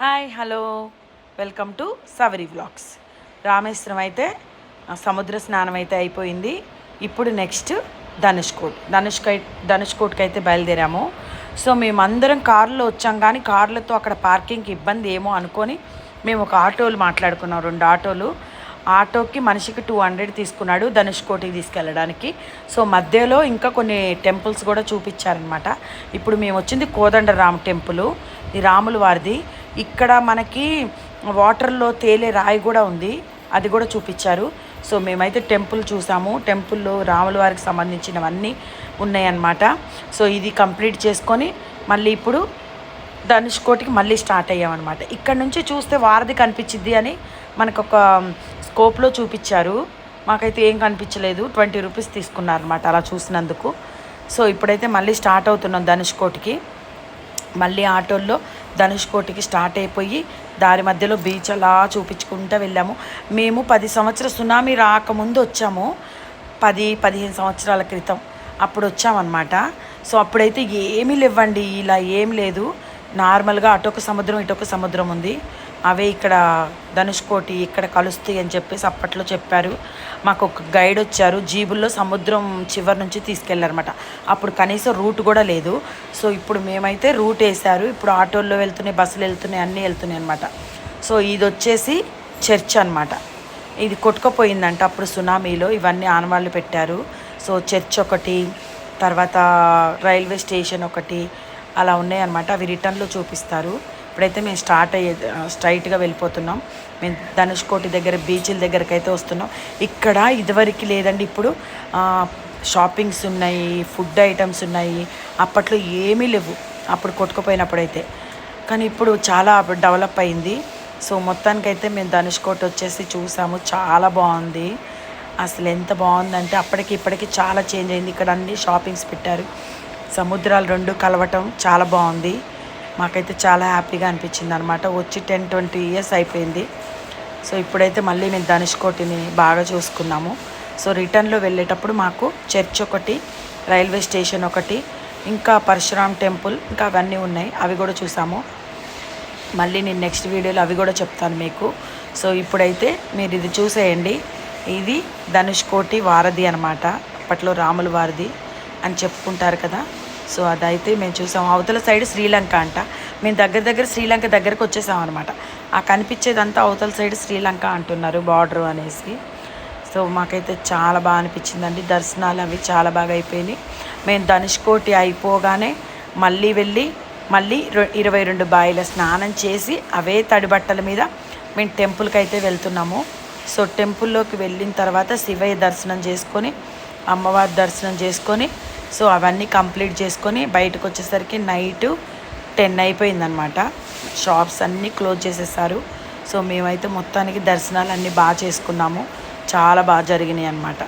Hi hello welcome to Savari vlogs. Rameswaram అయితే సముద్ర స్నానం అయితే అయిపోయింది. ఇప్పుడు నెక్స్ట్ ధనుష్కోట్కి అయితే బయలుదేరాము. సో మేమందరం కారులో వచ్చాం, కానీ కార్లతో అక్కడ పార్కింగ్కి ఇబ్బంది ఏమో అనుకొని మేము ఒక ఆటోలు మాట్లాడుకున్నాం, 2 ఆటోలు. ఆటోకి మనిషికి 200 తీసుకున్నాడు ధనుష్కోటికి తీసుకెళ్ళడానికి. సో మధ్యలో ఇంకా కొన్ని టెంపుల్స్ కూడా చూపించారనమాట. ఇప్పుడు మేము వచ్చింది కోదండరామ్ టెంపుల్, ఇది రాముల వారిది. ఇక్కడ మనకి వాటర్లో తేలే రాయి కూడా ఉంది, అది కూడా చూపించారు. సో మేమైతే టెంపుల్ చూసాము. టెంపుల్లో రాముల వారికి సంబంధించినవన్నీ ఉన్నాయన్నమాట. సో ఇది కంప్లీట్ చేసుకొని మళ్ళీ ఇప్పుడు ధనుష్కోటికి మళ్ళీ స్టార్ట్ అయ్యామన్నమాట. ఇక్కడ నుంచి చూస్తే వారధి కనిపించిద్ది అని మనకు ఒక స్కోప్లో చూపించారు. మాకైతే ఏం కనిపించలేదు, 20 రూపీస్ తీసుకున్నారన్నమాట అలా చూసినందుకు. సో ఇప్పుడైతే మళ్ళీ స్టార్ట్ అవుతున్నాం ధనుష్కోటికి. మళ్ళీ ఆటోల్లో ధనుష్కోటికి స్టార్ట్ అయిపోయి దారి మధ్యలో బీచ్ అలా చూపించుకుంటూ వెళ్ళాము. మేము 10 సంవత్సరాల సునామీ రాకముందు వచ్చాము, 10-15 సంవత్సరాల క్రితం అప్పుడు వచ్చామన్నమాట. సో అప్పుడైతే ఏమీ లేవండి, ఇలా ఏం లేదు. నార్మల్గా అటొక సముద్రం ఇటొక సముద్రం ఉంది. అవే ఇక్కడ ధనుష్కోటి ఇక్కడ కలుస్తాయి అని చెప్పేసి అప్పట్లో చెప్పారు. మాకు ఒక గైడ్ వచ్చారు, జీబుల్లో సముద్రం చివరి నుంచి తీసుకెళ్ళారన్నమాట. అప్పుడు కనీసం రూట్ కూడా లేదు. సో ఇప్పుడు మేమైతే రూట్ వేశారు. ఇప్పుడు ఆటోల్లో వెళ్తున్నాయి, బస్సులు వెళ్తున్నాయి, అన్నీ వెళ్తున్నాయి అనమాట. సో ఇది వచ్చేసి చర్చ్ అనమాట. ఇది కొట్టుకుపోయిందంట అప్పుడు సునామీలో, ఇవన్నీ ఆనవాళ్ళు పెట్టారు. సో చర్చ్ ఒకటి, తర్వాత రైల్వే స్టేషన్ ఒకటి అలా ఉన్నాయన్నమాట. అవి రిటర్న్లో చూపిస్తారు. ఇప్పుడైతే మేము స్ట్రైట్గా వెళ్ళిపోతున్నాం. మేము ధనుష్కోటి దగ్గర బీచ్ల దగ్గరికి అయితే వస్తున్నాం. ఇక్కడ ఇదివరకు లేదండి, ఇప్పుడు షాపింగ్స్ ఉన్నాయి, ఫుడ్ ఐటమ్స్ ఉన్నాయి. అప్పట్లో ఏమీ లేవు అప్పుడు కొట్టుకుపోయినప్పుడైతే, కానీ ఇప్పుడు చాలా డెవలప్ అయింది. సో మొత్తానికైతే మేము ధనుష్కోటి వచ్చేసి చూసాము, చాలా బాగుంది. అసలు ఎంత బాగుందంటే అప్పటికి ఇప్పటికి చాలా చేంజ్ అయింది. ఇక్కడ అన్ని షాపింగ్స్ పెట్టారు, సముద్రాలు 2 కలవటం చాలా బాగుంది. మాకైతే చాలా హ్యాపీగా అనిపించింది అనమాట. వచ్చి 10-20 ఇయర్స్ అయిపోయింది. సో ఇప్పుడైతే మళ్ళీ మేము ధనుష్కోటిని బాగా చూసుకున్నాము. సో రిటర్న్లో వెళ్ళేటప్పుడు మాకు చర్చ్ ఒకటి, రైల్వే స్టేషన్ ఒకటి, ఇంకా పరశురామ్ టెంపుల్, ఇంకా అవన్నీ ఉన్నాయి, అవి కూడా చూసాము. మళ్ళీ నేను నెక్స్ట్ వీడియోలో అవి కూడా చెప్తాను మీకు. సో ఇప్పుడైతే మీరు ఇది చూసేయండి. ఇది ధనుష్కోటి వారధి అనమాట. అప్పట్లో రాముల వారిది అని చెప్పుకుంటారు కదా. సో అదైతే మేము చూసాము. అవతల సైడ్ శ్రీలంక అంట. మేము దగ్గర శ్రీలంక దగ్గరకు వచ్చేసాం అనమాట. ఆ కనిపించేదంతా అవతల సైడ్ శ్రీలంక అంటున్నారు, బార్డర్ అనేసి. సో మాకైతే చాలా బాగా అనిపించిందండి. దర్శనాలు అవి చాలా బాగా అయిపోయినాయి. మేము ధనుష్కోటి అయిపోగానే మళ్ళీ వెళ్ళి 22 బాయిల స్నానం చేసి అవే తడి బట్టల మీద మేము టెంపుల్కి అయితే వెళ్తున్నాము. సో టెంపుల్లోకి వెళ్ళిన తర్వాత శివయ్య దర్శనం చేసుకొని, అమ్మవారి దర్శనం చేసుకొని, సో అవన్నీ కంప్లీట్ చేసుకొని బయటకు వచ్చేసరికి నైట్ 10 అయిపోయిందనమాట. షాప్స్ అన్నీ క్లోజ్ చేసేసారు. సో మేమైతే మొత్తానికి దర్శనాలు అన్నీ బాగా చేసుకున్నాము, చాలా బాగా జరిగినాయి అనమాట.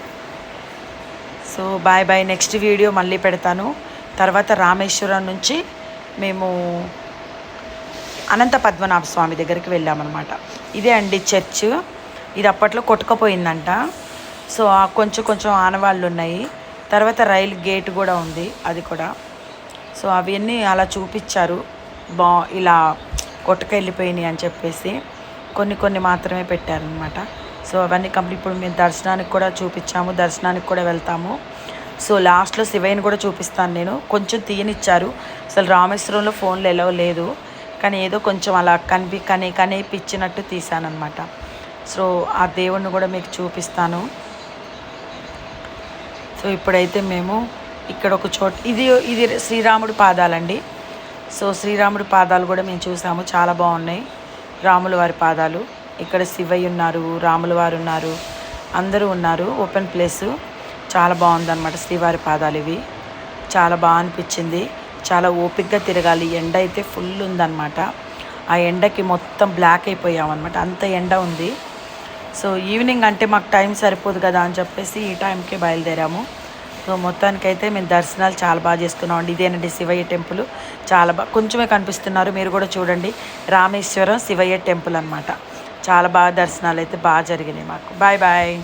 So bye. నెక్స్ట్ వీడియో మళ్ళీ పెడతాను. తర్వాత రామేశ్వరం నుంచి మేము అనంత పద్మనాభ స్వామి దగ్గరికి వెళ్ళామన్నమాట. ఇదే అండి చర్చ్. ఇది అప్పట్లో కొట్టుకుపోయిందంట. సో కొంచెం ఆనవాళ్ళు ఉన్నాయి. తర్వాత రైలు గేట్ కూడా ఉంది, అది కూడా. సో అవన్నీ అలా చూపించారు, ఇలా కొట్టుకెళ్ళిపోయినాయి అని చెప్పేసి కొన్ని మాత్రమే పెట్టారనమాట. సో అవన్నీ కంప్లీట్. ఇప్పుడు మేము దర్శనానికి కూడా చూపించాము, దర్శనానికి కూడా వెళ్తాము. సో లాస్ట్లో శివయ్యని కూడా చూపిస్తాను నేను. కొంచెం తీయనిచ్చారు, అసలు రామేశ్వరంలో ఫోన్లు ఎలా లేదు, కానీ ఏదో కొంచెం అలా కనిపించినట్టు తీసానమాట. సో ఆ దేవుణ్ణి కూడా మీకు చూపిస్తాను. సో ఇప్పుడైతే మేము ఇక్కడ ఒక చోట, ఇది శ్రీరాముడి పాదాలండి. సో శ్రీరాముడి పాదాలు కూడా మేము చూసాము, చాలా బాగున్నాయి రాముల వారి పాదాలు. ఇక్కడ శివయ్య ఉన్నారు, రాముల వారు ఉన్నారు, అందరూ ఉన్నారు. ఓపెన్ ప్లేసు, చాలా బాగుందన్నమాట. శ్రీవారి పాదాలు ఇవి చాలా బాగా అనిపించింది. చాలా ఓపికగా తిరగాలి. ఎండ అయితే ఫుల్ ఉందన్నమాట. ఆ ఎండకి మొత్తం బ్లాక్ అయిపోయామన్నమాట, అంత ఎండ ఉంది. సో ఈవినింగ్ అంటే మాకు టైం సరిపోదు కదా అని చెప్పేసి ఈ టైంకే బయలుదేరాము. సో మొత్తానికైతే మేము దర్శనాలు చాలా బాగా చేసుకున్నామండి. ఇదేనండి శివయ్య టెంపుల్, చాలా బాగా కొంచెమే కనిపిస్తున్నారు, మీరు కూడా చూడండి. రామేశ్వరం శివయ్య టెంపుల్ అనమాట. చాలా బాగా దర్శనాలు అయితే బాగా జరిగినాయి మాకు. బాయ్.